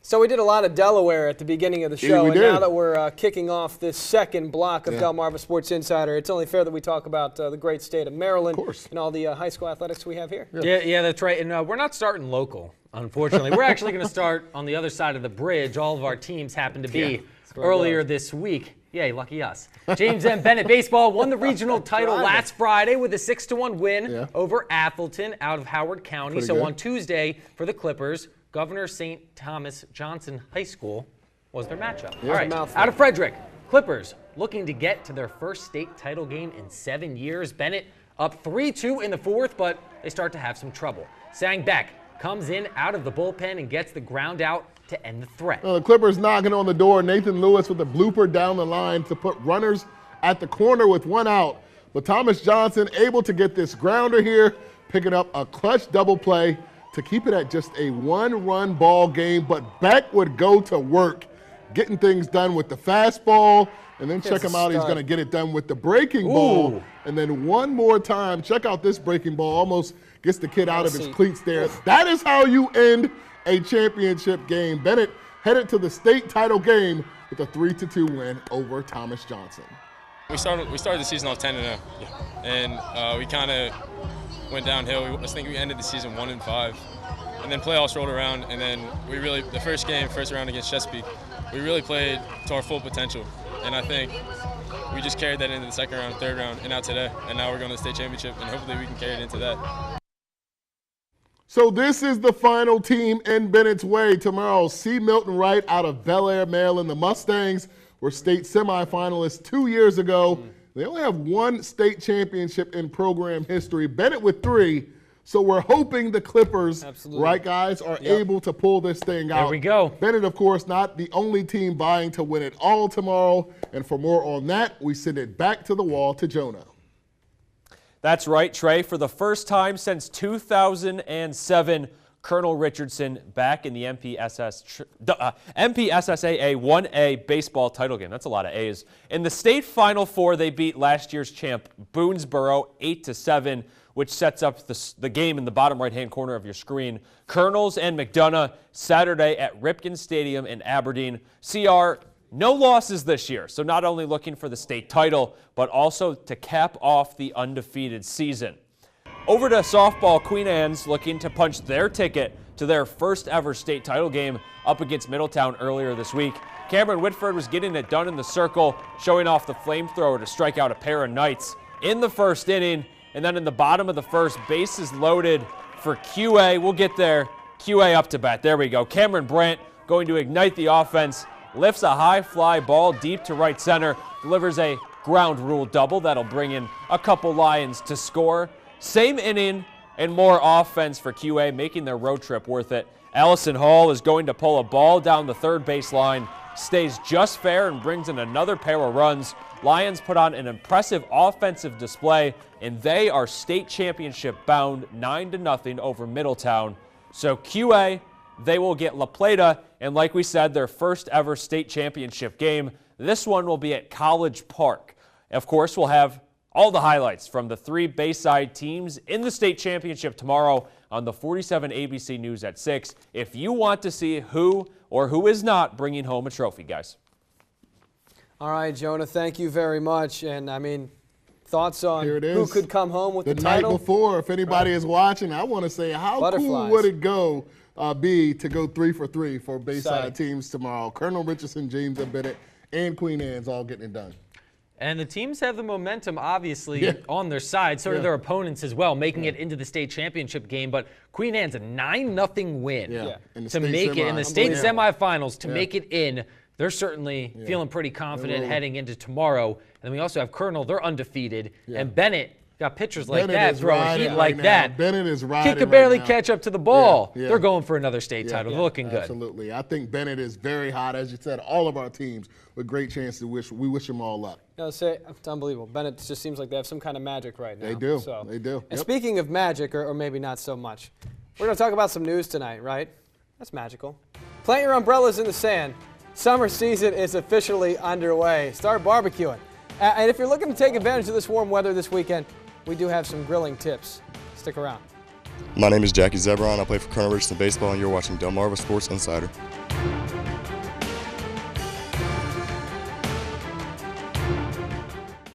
So we did a lot of Delaware at the beginning of the show, and did. now that we're kicking off this second block of Delmarva Sports Insider, it's only fair that we talk about the great state of Maryland and all the high school athletics we have here. Yeah, that's right. And we're not starting local, unfortunately. We're actually going to start on the other side of the bridge. All of our teams happen to be earlier this week. Yay, lucky us. James M. Bennett Baseball won the regional title last Friday with a 6-1 win over Athelton out of Howard County. Pretty so good. on Tuesday for the Clippers, Governor St. Thomas Johnson High School was their matchup. All right, out of Frederick, Clippers looking to get to their first state title game in 7 years. Bennett up 3-2 in the fourth, but they start to have some trouble. Sang Beck comes in out of the bullpen and gets the ground out to end the threat. The Clippers knocking on the door. Nathan Lewis with a blooper down the line to put runners at the corner with 1 out. But Thomas Johnson able to get this grounder here, picking up a clutch double play to keep it at just a 1-run ball game. But Beck would go to work, getting things done with the fastball, and then check him out. He's going to get it done with the breaking ball. And then one more time, check out this breaking ball. Almost gets the kid out of his cleats there. That is how you end a championship game. Bennett headed to the state title game with a 3-2 win over Thomas Johnson. We started the season off 10-0, and we kind of went downhill. I think we ended the season 1-5, and then playoffs rolled around, and then the first round against Chesapeake, we really played to our full potential, and I think we just carried that into the second round, third round, and out today, and now we're going to the state championship, and hopefully we can carry it into that. So this is the final team in Bennett's way. Tomorrow, C. Milton Wright out of Bel Air, Maryland. The Mustangs were state semifinalists 2 years ago. They only have one state championship in program history. Bennett with 3. So we're hoping the Clippers, right guys, are able to pull this thing out. There we go. Bennett, of course, not the only team vying to win it all tomorrow. And for more on that, we send it back to the wall to Jonah. That's right, Trey. For the first time since 2007, Colonel Richardson back in the MPSSAA 1A baseball title game. That's a lot of A's. In the state Final Four, they beat last year's champ Boonesboro 8-7, which sets up the game in the bottom right-hand corner of your screen. Colonels and McDonough Saturday at Ripken Stadium in Aberdeen. CR, no losses this year, so not only looking for the state title, but also to cap off the undefeated season. Over to softball, Queen Anne's looking to punch their ticket to their first ever state title game up against Middletown earlier this week. Cameron Whitford was getting it done in the circle, showing off the flamethrower to strike out a pair of Knights in the first inning. And then in the bottom of the first, bases loaded for QA. We'll get there. QA up to bat. There we go. Cameron Brandt going to ignite the offense, lifts a high fly ball deep to right center, delivers a ground rule double that'll bring in a couple Lions to score. Same inning and more offense for QA, making their road trip worth it. Allison Hall is going to pull a ball down the third base line, stays just fair and brings in another pair of runs. Lions put on an impressive offensive display, and they are state championship bound 9-0 over Middletown. So QA, they will get La Plata, and like we said, their first ever state championship game. This one will be at College Park. Of course, we'll have all the highlights from the 3 Bayside teams in the state championship tomorrow on the 47 ABC News at 6 if you want to see who or who is not bringing home a trophy, guys. All right, Jonah, thank you very much. And, I mean, thoughts on Here it is. who could come home with the night title? Before, if anybody is watching, I want to say how cool would it be to go 3 for 3 for Bayside teams tomorrow. Colonel Richardson, James and Bennett, and Queen Anne's all getting it done. And the teams have the momentum, obviously, on their side. So do their opponents as well, making it into the state championship game. But Queen Anne's a 9-0 win to make it in the state semifinals, to make it in. They're certainly feeling pretty confident heading into tomorrow. And then we also have Colonel. They're undefeated. And Bennett got pitchers like that, throwing heat like that. Bennett is riding Kid could barely catch up to the ball. They're going for another state title. They're looking good. Absolutely. I think Bennett is very hot. As you said, all of our teams with great chances. We wish them all luck. It's unbelievable. Bennett just seems like they have some kind of magic right now. They do. So. They do. And speaking of magic, or maybe not so much, we're going to talk about some news tonight, right? That's magical. Plant your umbrellas in the sand. Summer season is officially underway. Start barbecuing. And if you're looking to take advantage of this warm weather this weekend, we do have some grilling tips. Stick around. My name is Jackie Zebron. I play for Colonel Richardson Baseball, and you're watching Delmarva Sports Insider.